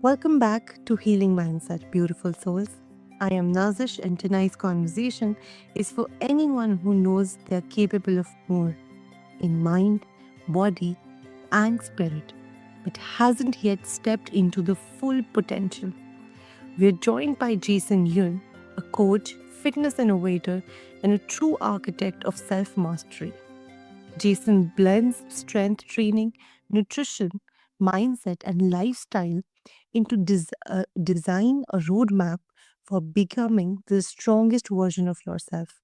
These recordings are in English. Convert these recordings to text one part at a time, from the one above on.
Welcome back to Healing Mindset, beautiful souls. I am Nazish, and tonight's conversation is for anyone who knows they are capable of more in mind, body, and spirit, but hasn't yet stepped into the full potential. We're joined by Jason Yun, a coach, fitness innovator, and a true architect of self mastery. Jason blends strength training, nutrition, mindset, and lifestyle into design a roadmap for becoming the strongest version of yourself,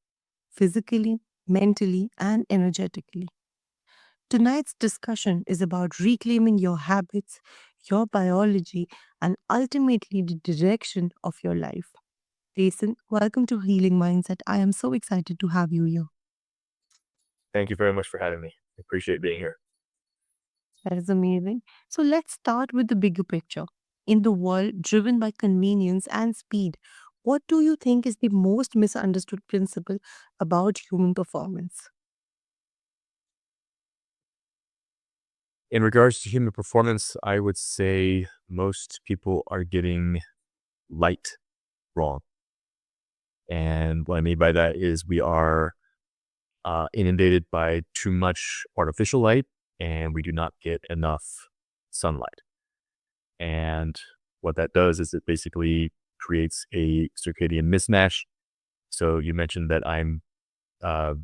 physically, mentally, and energetically. Tonight's discussion is about reclaiming your habits, your biology, and ultimately the direction of your life. Jason, welcome to Healing Mindset. I am so excited to have you here. Thank you very much for having me. I appreciate being here. That is amazing. So let's start with the bigger picture. In the world driven by convenience and speed, what do you think is the most misunderstood principle about human performance? In regards to human performance, I would say most people are getting light wrong. And what I mean by that is we are inundated by too much artificial light and we do not get enough sunlight. And what that does is it basically creates a circadian mismatch. So you mentioned that I'm uh,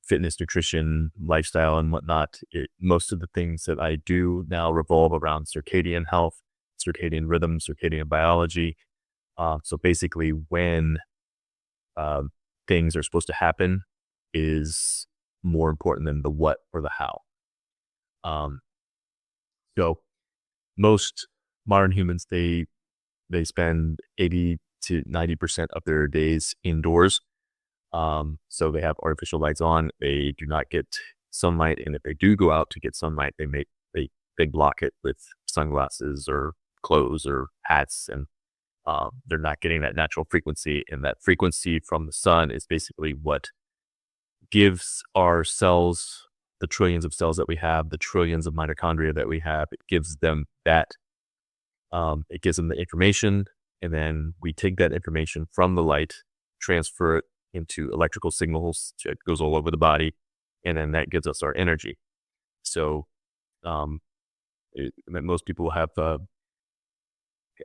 fitness, nutrition, lifestyle, and whatnot. Most of the things that I do now revolve around circadian health, circadian rhythm, circadian biology. So basically, when uh, things are supposed to happen is more important than the what or the how. Um, so most modern humans, they spend 80 to 90% of their days indoors. So they have artificial lights on. They do not get sunlight, and if they do go out to get sunlight, they block it with sunglasses or clothes or hats, and they're not getting that natural frequency. And that frequency from the sun is basically what gives our cells, the trillions of cells that we have, the trillions of mitochondria that we have. It gives them that. It gives them the information, and then we take that information from the light, transfer it into electrical signals. So it goes all over the body, and then that gives us our energy. So, um, most people have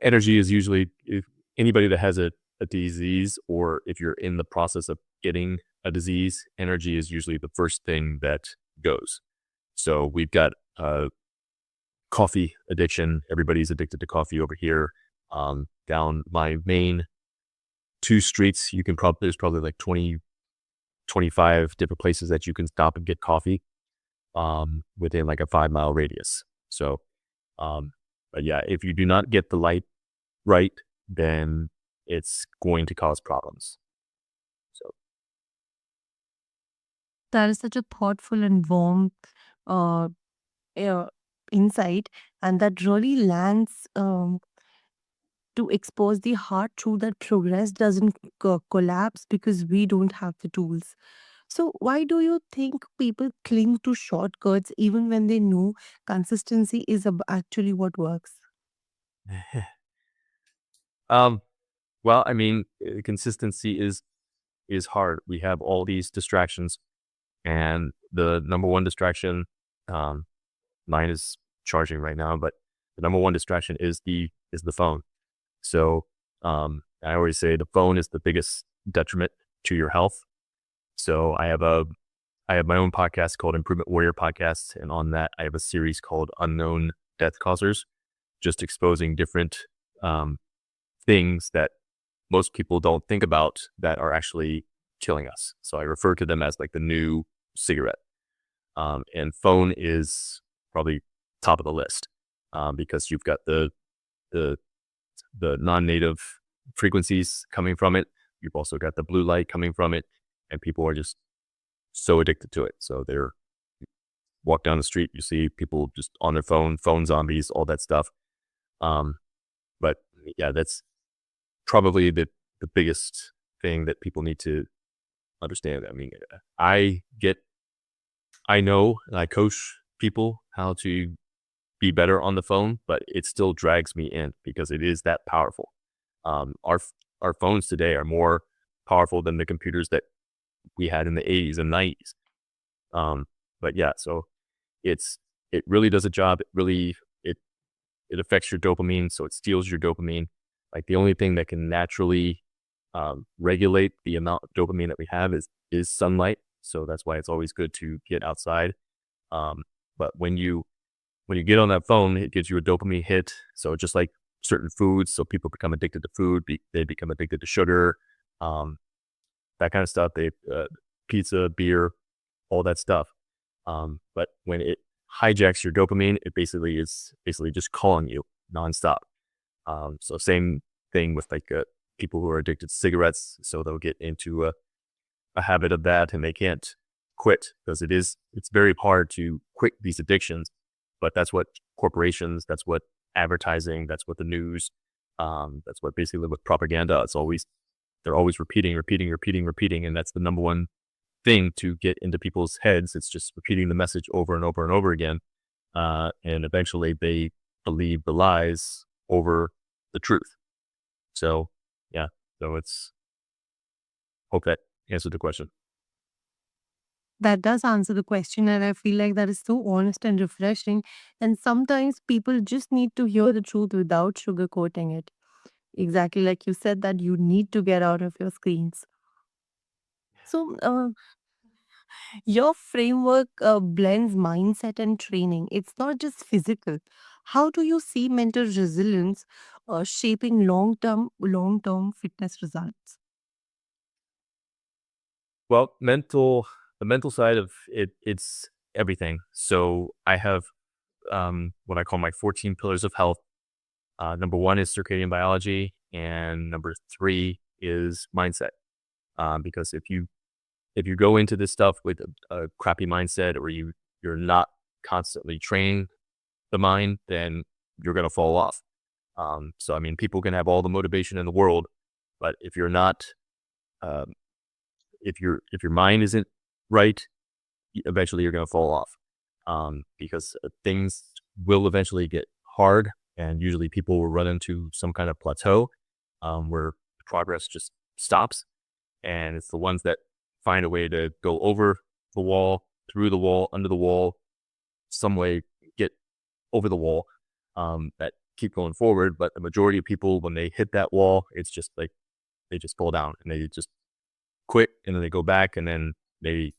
energy is usually if anybody that has a disease, or if you're in the process of getting a disease, energy is usually the first thing that goes. So we've got coffee addiction. Everybody's addicted to coffee over here. Down my main two streets, there's probably like 20, 25 different places that you can stop and get coffee within like a 5 mile radius. So, but yeah, if you do not get the light right, then it's going to cause problems. So That is such a thoughtful and warm uh, uh, insight, and that really lands to expose the hard truth that progress doesn't collapse because we don't have the tools. So, why do you think people cling to shortcuts even when they know consistency is actually what works? um, well, I mean, consistency is hard. We have all these distractions, and the number one distraction, um, mine is charging right now, but the number one distraction is the phone. So I always say the phone is the biggest detriment to your health. So I have my own podcast called Improvement Warrior Podcast, and on that I have a series called Unknown Death Causers, just exposing different um, things that most people don't think about that are actually killing us. So I refer to them as like the new cigarette. And phone is probably top of the list because you've got the the non-native frequencies coming from it. You've also got the blue light coming from it, and people are just so addicted to it. So they're walk down the street, you see people just on their phone zombies, all that stuff. Um, but yeah, that's probably the biggest thing that people need to understand. I mean, I get, I know, and I coach people how to be better on the phone, but it still drags me in because it is that powerful. Our phones today are more powerful than the computers that we had in the 80s and 90s. But yeah, so it really does a job. It it affects your dopamine, so it steals your dopamine. Like the only thing that can naturally regulate the amount of dopamine that we have is sunlight. So that's why it's always good to get outside. But when you get on that phone, it gives you a dopamine hit. So just like certain foods, so people become addicted to food, they become addicted to sugar, um, that kind of stuff. Pizza, beer, all that stuff. But when it hijacks your dopamine, it basically is basically just calling you nonstop. So same thing with like people who are addicted to cigarettes. So they'll get into a habit of that and they can't quit because it's very hard to quit these addictions. But that's what corporations, that's what advertising, that's what the news, that's what basically with propaganda. They're always repeating, and that's the number one thing to get into people's heads. It's just repeating the message over and over and over again, and eventually they believe the lies over the truth. So yeah, so it's hope that answered the question. That does answer the question, and I feel like that is so honest and refreshing. And sometimes people just need to hear the truth without sugarcoating it. Exactly like you said, that you need to get out of your screens. So, your framework blends mindset and training. It's not just physical. How do you see mental resilience shaping long term fitness results? Well, the mental side of it, it's everything. So I have what I call my 14 pillars of health. Number one is circadian biology, and number three is mindset. Because if you go into this stuff with a crappy mindset, or you're not constantly training the mind, then you're gonna fall off. So I mean, people can have all the motivation in the world, but if you're not, um, if your mind isn't right, eventually you're gonna fall off. Because things will eventually get hard, and usually people will run into some kind of plateau, where progress just stops. And it's the ones that find a way to go over the wall, through the wall, under the wall, some way get over the wall, that keep going forward. But the majority of people, when they hit that wall, it's just like they just fall down and they just quit, and then they go back, and then they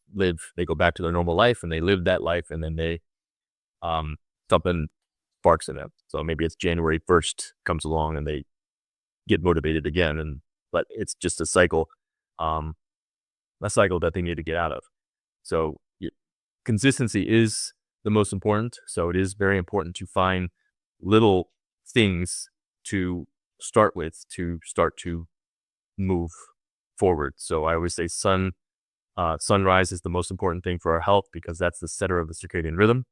go back to their normal life, and they live that life, and then um, something sparks in them. So maybe it's January 1st comes along and they get motivated again. But it's just um, a cycle that they need to get out of. So consistency is the most important. So it is very important to find little things to start with to start to move forward. So I always say sunrise is the most important thing for our health because that's the center of the circadian rhythm.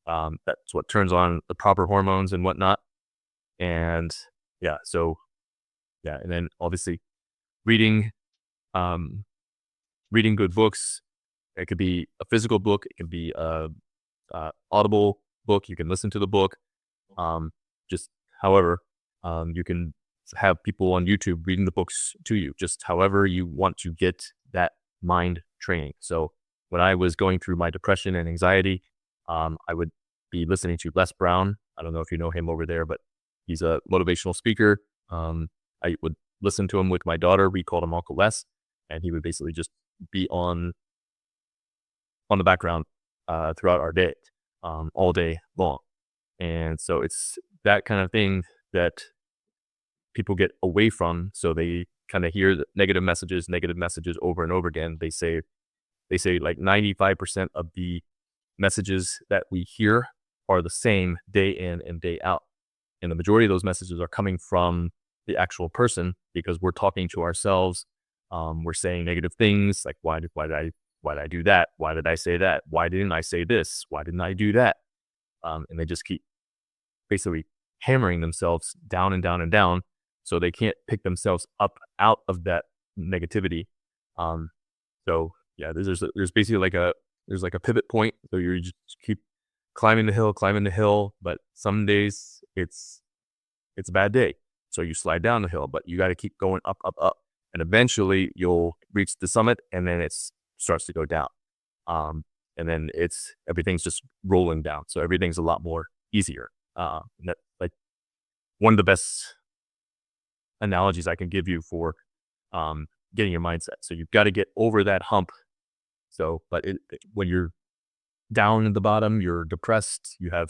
That's what turns on the proper hormones and whatnot. And yeah, so yeah, and then obviously reading, um, reading good books. It could be a physical book. It can be a audible book. You can listen to the book. Um, just however, you can have people on YouTube reading the books to you, just however you want to get that mind training. So when I was going through my depression and anxiety, I would be listening to Les Brown. I don't know if you know him over there, but he's a motivational speaker. I would listen to him with my daughter. We called him Uncle Les, and he would basically just be on the background throughout our day, all day long. And so it's that kind of thing that people get away from. So they kind of hear the negative messages over and over again. They say like 95% of the messages that we hear are the same day in and day out. And the majority of those messages are coming from the actual person because we're talking to ourselves. We're saying negative things like, why did I do that? Why did I say that? Why didn't I say this? Why didn't I do that? And they just keep basically hammering themselves down and down and down. So they can't pick themselves up out of that negativity. So yeah, there's basically like a pivot point. So you just keep climbing the hill, but some days it's a bad day. So you slide down the hill, but you got to keep going up, up, up. And eventually you'll reach the summit and then it starts to go down. And then everything's just rolling down. So everything's a lot more easier. And that, like, one of the best analogies I can give you for getting your mindset. So you've got to get over that hump. So, but when you're down at the bottom, you're depressed, you have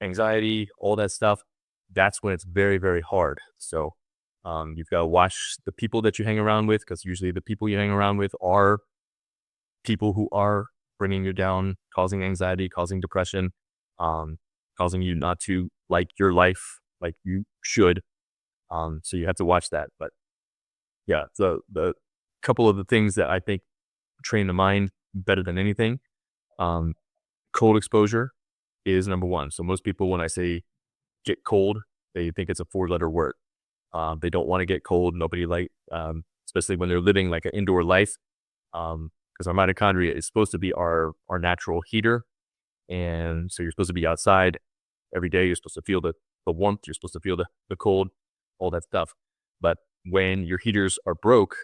anxiety, all that stuff, that's when it's very, very hard. So you've got to watch the people that you hang around with, because usually the people you hang around with are people who are bringing you down, causing anxiety, causing depression, causing you not to like your life like you should. So you have to watch that. But yeah, so the couple of the things that I think train the mind better than anything, cold exposure is number one. So most people, when I say get cold, they think it's a 4-letter word. They don't want to get cold. Nobody especially when they're living like an indoor life, because our mitochondria is supposed to be our natural heater. And so you're supposed to be outside every day. You're supposed to feel the warmth. You're supposed to feel the cold, all that stuff. But when your heaters are broke,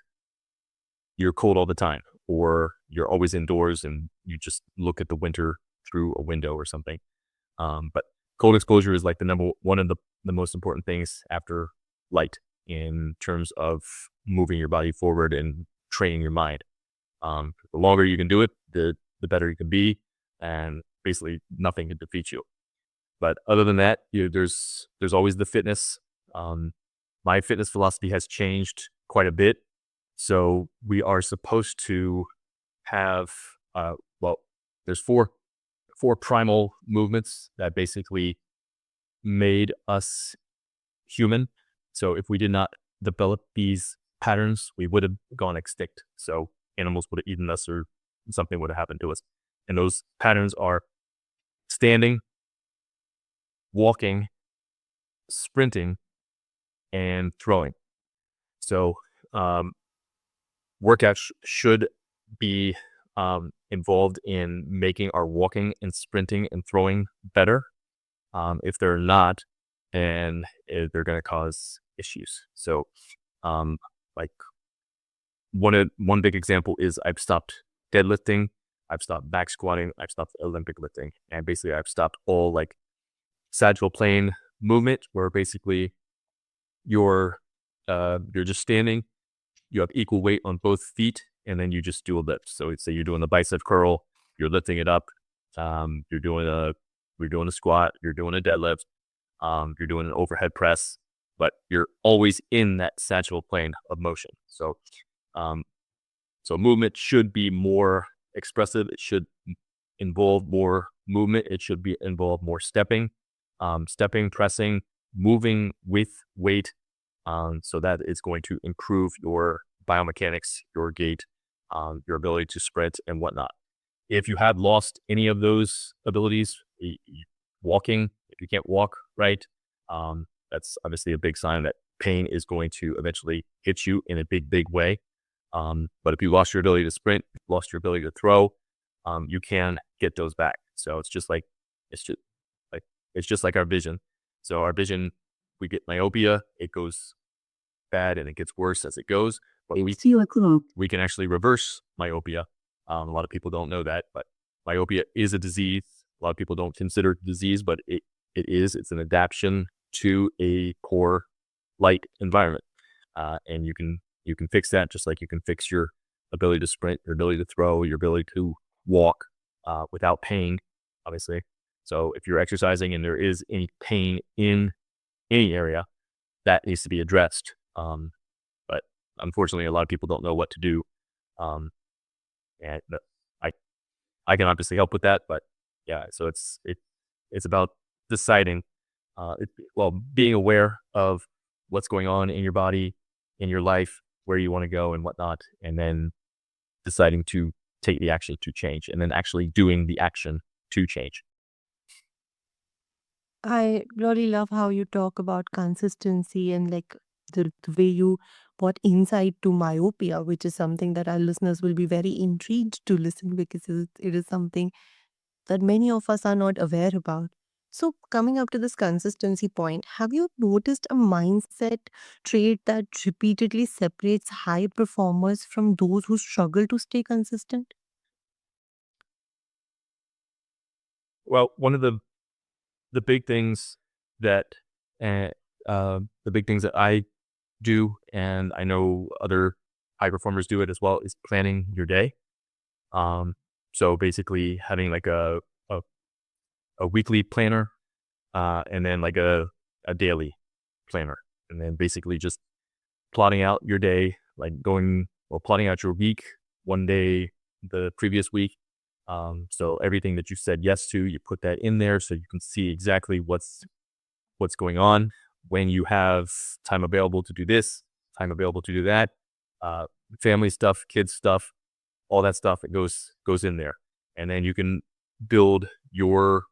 you're cold all the time, or you're always indoors and you just look at the winter through a window or something. But cold exposure is like one of the most important things after light in terms of moving your body forward and training your mind. The longer you can do it, the better you can be, and basically nothing can defeat you. But other than that, there's always the fitness. My fitness philosophy has changed quite a bit. So we are supposed to have, there's four primal movements that basically made us human. So if we did not develop these patterns, we would have gone extinct. So animals would have eaten us, or something would have happened to us. And those patterns are standing, walking, sprinting, and throwing. So workouts should be involved in making our walking and sprinting and throwing better. If they're not, then they're going to cause issues. So like one big example is I've stopped deadlifting, I've stopped back squatting, I've stopped Olympic lifting, and basically I've stopped all like sagittal plane movement, where basically you're just standing, you have equal weight on both feet, and then you just do a lift. So say you're doing a bicep curl, you're lifting it up, you're doing a squat, you're doing a deadlift, you're doing an overhead press, but you're always in that sagittal plane of motion. So movement should be more expressive. It should involve more movement. It should involve more stepping, pressing, moving with weight. So that is going to improve your biomechanics, your gait, your ability to sprint and whatnot. If you have lost any of those abilities, walking, if you can't walk right, that's obviously a big sign that pain is going to eventually hit you in a big, big way. But if you lost your ability to sprint, lost your ability to throw, you can get those back. So it's just like our vision. So our vision, we get myopia, it goes bad and it gets worse as it goes. But we can actually reverse myopia. A lot of people don't know that, but myopia is a disease. A lot of people don't consider it a disease, but it is. It's an adaptation to a poor light environment, and you can fix that, just like you can fix your ability to sprint, your ability to throw, your ability to walk without pain, obviously. So if you're exercising and there is any pain in any area, that needs to be addressed. But unfortunately, a lot of people don't know what to do. And I can obviously help with that, but yeah, so it's about deciding, being aware of what's going on in your body, in your life, where you want to go and whatnot, and then deciding to take the action to change, and then actually doing the action to change. I really love how you talk about consistency and like the way you brought insight to myopia, which is something that our listeners will be very intrigued to listen, because it is something that many of us are not aware about. So, coming up to this consistency point, have you noticed a mindset trait that repeatedly separates high performers from those who struggle to stay consistent? Well, one of the big things that uh, the big things that I do, and I know other high performers do it as well, is planning your day. Um, so basically having like a, a weekly planner, and then like a daily planner, and then basically just plotting out your day, like plotting out your week, one day the previous week. So everything that you said yes to, you put that in there so you can see exactly what's going on, when you have time available to do this, time available to do that, uh, family stuff, kids stuff, all that stuff that goes in there. And then you can build your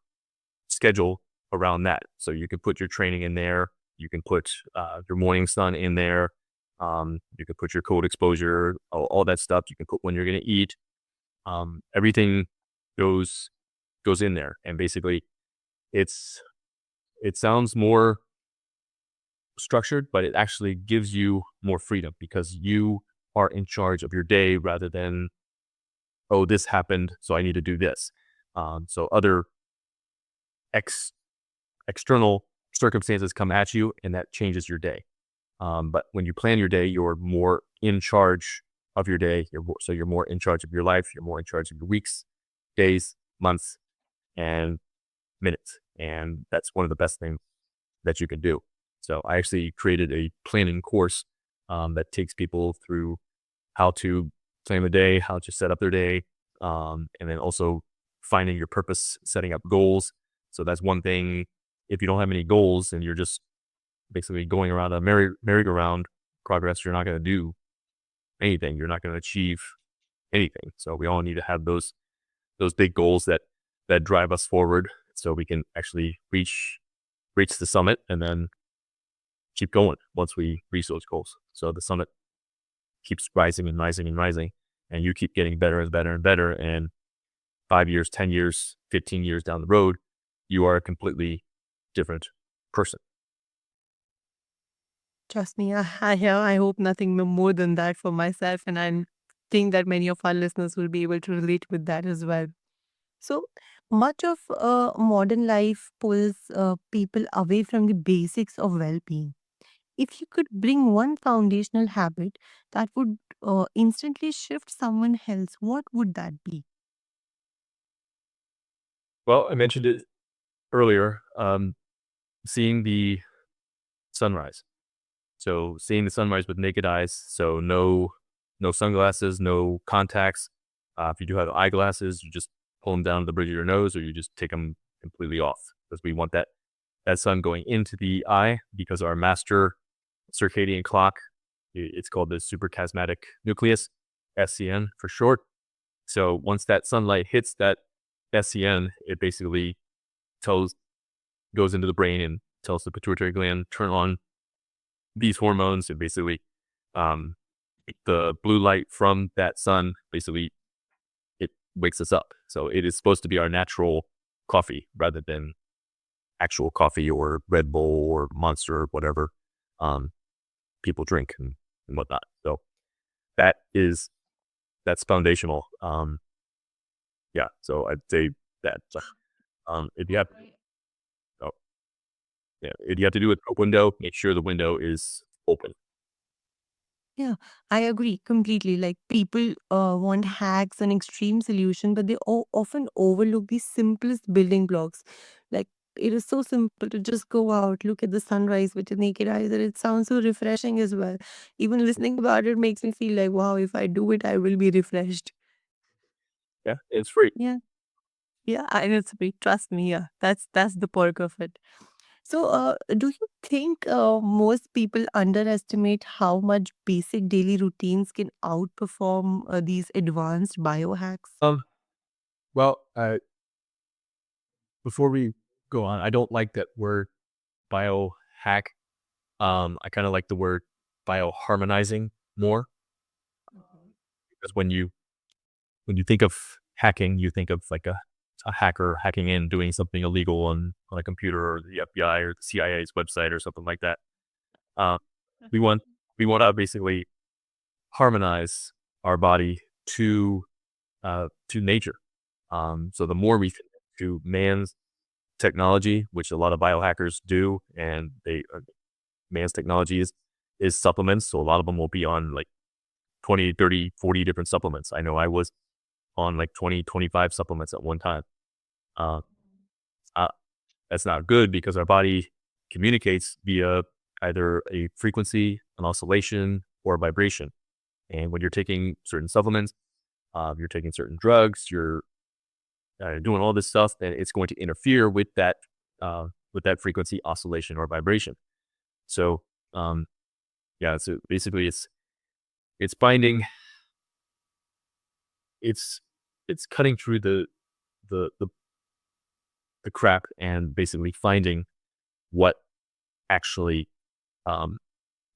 schedule around that. So you can put your training in there. You can put your morning sun in there. You can put your cold exposure, all that stuff. You can put when you're going to eat. Everything goes goes in there, and basically, it's it sounds more structured, but it actually gives you more freedom because you are in charge of your day rather than, oh, this happened, so I need to do this. So other ex external circumstances come at you, and that changes your day. But when you plan your day, you're more in charge of your day. You're more in charge of your life. You're more in charge of your weeks, days, months, and minutes. And that's one of the best things that you can do. So I actually created a planning course that takes people through how to plan the day, how to set up their day, and then also finding your purpose, setting up goals. So that's one thing. If you don't have any goals and you're just basically going around a merry-go-round progress, you're not going to do anything. You're not going to achieve anything. So we all need to have those big goals that drive us forward, so we can actually reach the summit and then keep going once we reach those goals. So the summit keeps rising and rising and rising, and you keep getting better and better and better. And 5 years, 10 years, 15 years down the road, you are a completely different person. Trust me, I hope nothing more than that for myself, and I think that many of our listeners will be able to relate with that as well. So much of modern life pulls people away from the basics of well being. If you could bring one foundational habit that would instantly shift someone else, what would that be? Well, I mentioned it earlier, seeing the sunrise. So seeing the sunrise with naked eyes. So no sunglasses, no contacts. If you do have eyeglasses, you just pull them down to the bridge of your nose, or you just take them completely off, because we want that sun going into the eye, because our master circadian clock, it's called the suprachiasmatic nucleus, SCN for short. So once that sunlight hits that SCN, it basically tells goes into the brain and tells the pituitary gland turn on these hormones, and basically um, the blue light from that sun basically it wakes us up. So it is supposed to be our natural coffee rather than actual coffee or Red Bull or Monster or whatever um, people drink and whatnot. So that is that's foundational. Yeah. So I'd say that if you have oh, yeah, if you have to do it a window, make sure the window is open. Yeah, I agree completely. Like people want hacks and extreme solution, but they often overlook the simplest building blocks. Like it is so simple to just go out, look at the sunrise with your naked eyes, and it sounds so refreshing as well. Even listening about it makes me feel like, wow, if I do it, I will be refreshed. Yeah, it's free. Yeah, yeah, and it's free. Trust me. Yeah, that's the perk of it. So, do you think most people underestimate how much basic daily routines can outperform these advanced biohacks? Um, well, before we go on, I don't like that word biohack. I kind of like the word bioharmonizing more, because when you think of hacking, you think of like a a hacker hacking in, doing something illegal on a computer or the FBI or the CIA's website or something like that. Uh, we want to basically harmonize our body to nature. So the more we connect to man's technology, which a lot of biohackers do, and man's technology is supplements. So a lot of them will be on like 20, 30, 40 different supplements. I know I was on like 20, 25 supplements at one time. Uh, uh, that's not good because our body communicates via either a frequency, an oscillation, or a vibration. And when you're taking certain supplements, you're taking certain drugs, you're doing all this stuff, then it's going to interfere with that frequency, oscillation, or vibration. So, yeah. So basically, it's finding it's cutting through the the the crap and basically finding what actually um,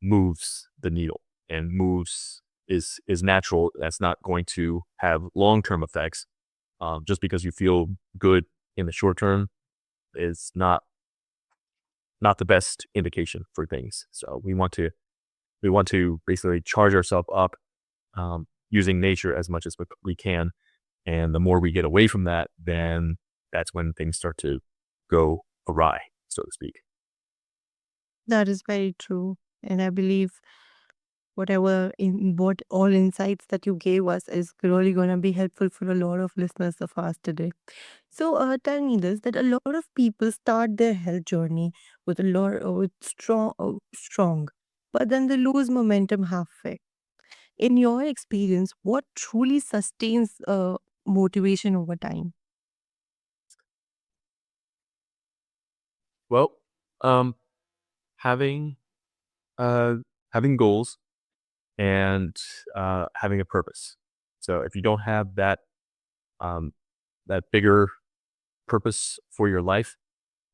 moves the needle and moves is natural. That's not going to have long-term effects. Just because you feel good in the short term is not the best indication for things. So we want to basically charge ourselves up using nature as much as we can. And the more we get away from that, then that's when things start to go awry, so to speak. That is very true. And I believe what all insights that you gave us is really going to be helpful for a lot of listeners of ours today. So, tell me this: that a lot of people start their health journey with a lot with strong, but then they lose momentum halfway. In your experience, what truly sustains motivation over time? Well, um, having uh, having goals and having a purpose. So if you don't have um, that bigger purpose for your life,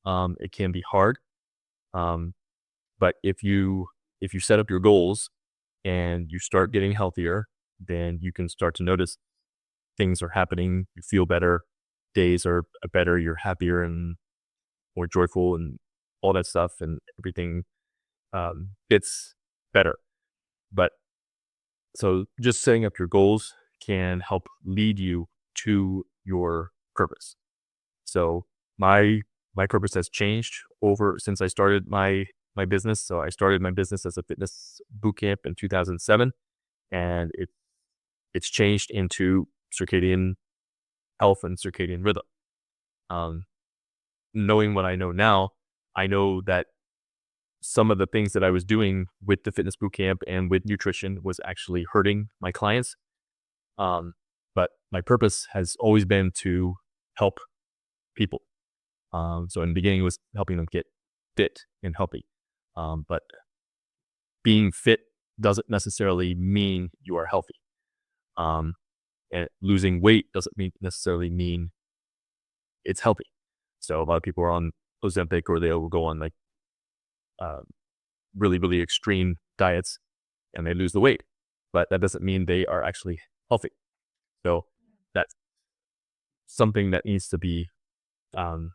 it can be hard. Um, but if you set up your goals and you start getting healthier, then you can start to notice things are happening. You feel better. Days are better. You're happier and more joyful and all that stuff, and everything gets better. But so just setting up your goals can help lead you to your purpose. So my my purpose has changed over since I started my business. So I started my business as a fitness boot camp in 2007, and it's changed into circadian health and circadian rhythm. Um, Knowing what I know now, I know that some of the things that I was doing with the fitness boot camp and with nutrition was actually hurting my clients. Um, but my purpose has always been to help people. So in the beginning, it was helping them get fit and healthy. But being fit doesn't necessarily mean you are healthy. Um, and losing weight doesn't necessarily mean it's healthy. So a lot of people are on Ozempic or they will go on like uh, really, really extreme diets and they lose the weight. But that doesn't mean they are actually healthy. So that's something that needs to be um,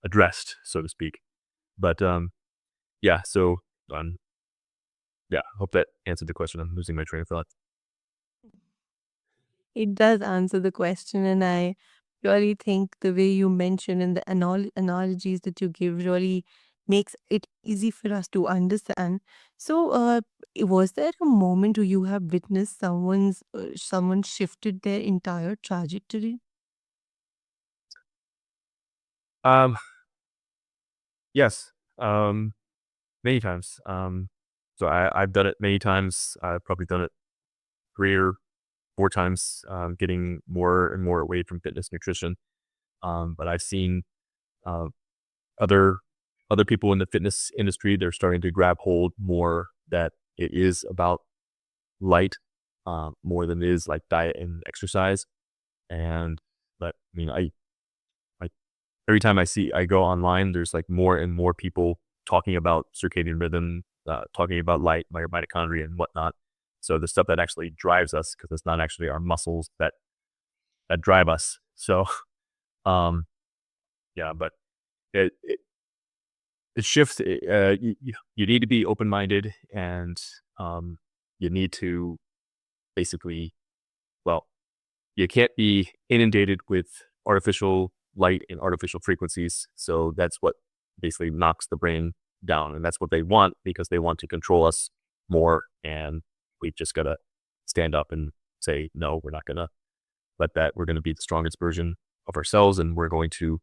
addressed, so to speak. But yeah, so um, yeah, hope that answered the question. I'm losing my train of thought. It does answer the question, and I really think the way you mention and the analogies that you give really makes it easy for us to understand. So, was there a moment where you have witnessed someone shifted their entire trajectory? Um, yes, many times. So I've done it many times. I've probably done it 3 or 4 times, getting more and more away from fitness nutrition. But I've seen uh, other other people in the fitness industry. They're starting to grab hold more that it is about light more than it is like diet and exercise. And but I mean, I every time I go online, there's like more and more people talking about circadian rhythm, talking about light, mitochondria, and whatnot. So the stuff that actually drives us, because it's not actually our muscles that drive us, So, um, yeah, but it it shifts. You need to be open minded, and um, you need to basically, well, you can't be inundated with artificial light and artificial frequencies. So that's what basically knocks the brain down. And that's what they want because they want to control us more. And we just got to stand up and say, no, we're not going to let that. We're going to be the strongest version of ourselves. And we're going to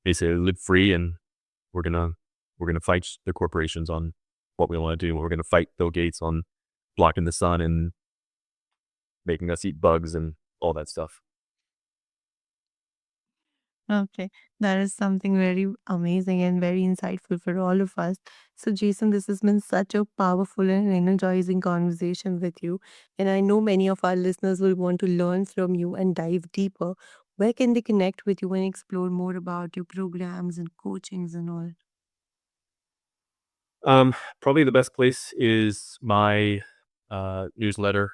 basically live free. And we're going to, we're going to fight the corporations on what we want to do. We're going to fight Bill Gates on blocking the sun and making us eat bugs and all that stuff. Okay, that is something very amazing and very insightful for all of us. So, Jason, this has been such a powerful and energizing conversation with you. And I know many of our listeners will want to learn from you and dive deeper. Where can they connect with you and explore more about your programs and coachings and all? Probably the best place is my newsletter.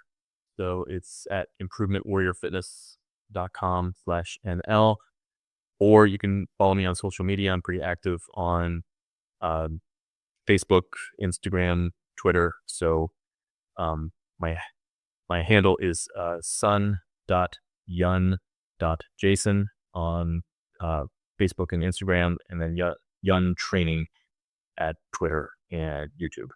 So it's at improvementwarriorfitness.com/NL. Or you can follow me on social media. I'm pretty active on um, Facebook, Instagram, Twitter. So um, my my handle is sun.yun.jason on uh, Facebook and Instagram, and then Yun Training at Twitter and YouTube.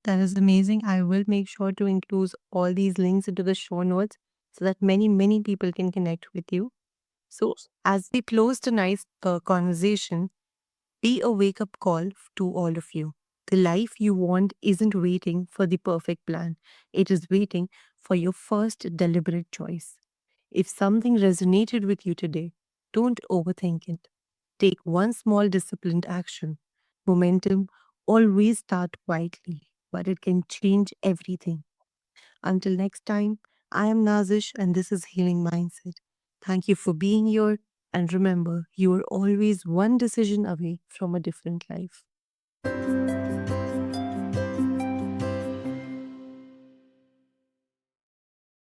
That is amazing. I will make sure to include all these links into the show notes so that many people can connect with you. So, as we close tonight's conversation, be a wake up call to all of you. The life you want isn't waiting for the perfect plan, it is waiting for your first deliberate choice. If something resonated with you today, don't overthink it. Take one small disciplined action. Momentum always starts quietly, but it can change everything. Until next time, I am Nazish and this is Healing Mindset. Thank you for being here. And remember, you are always one decision away from a different life.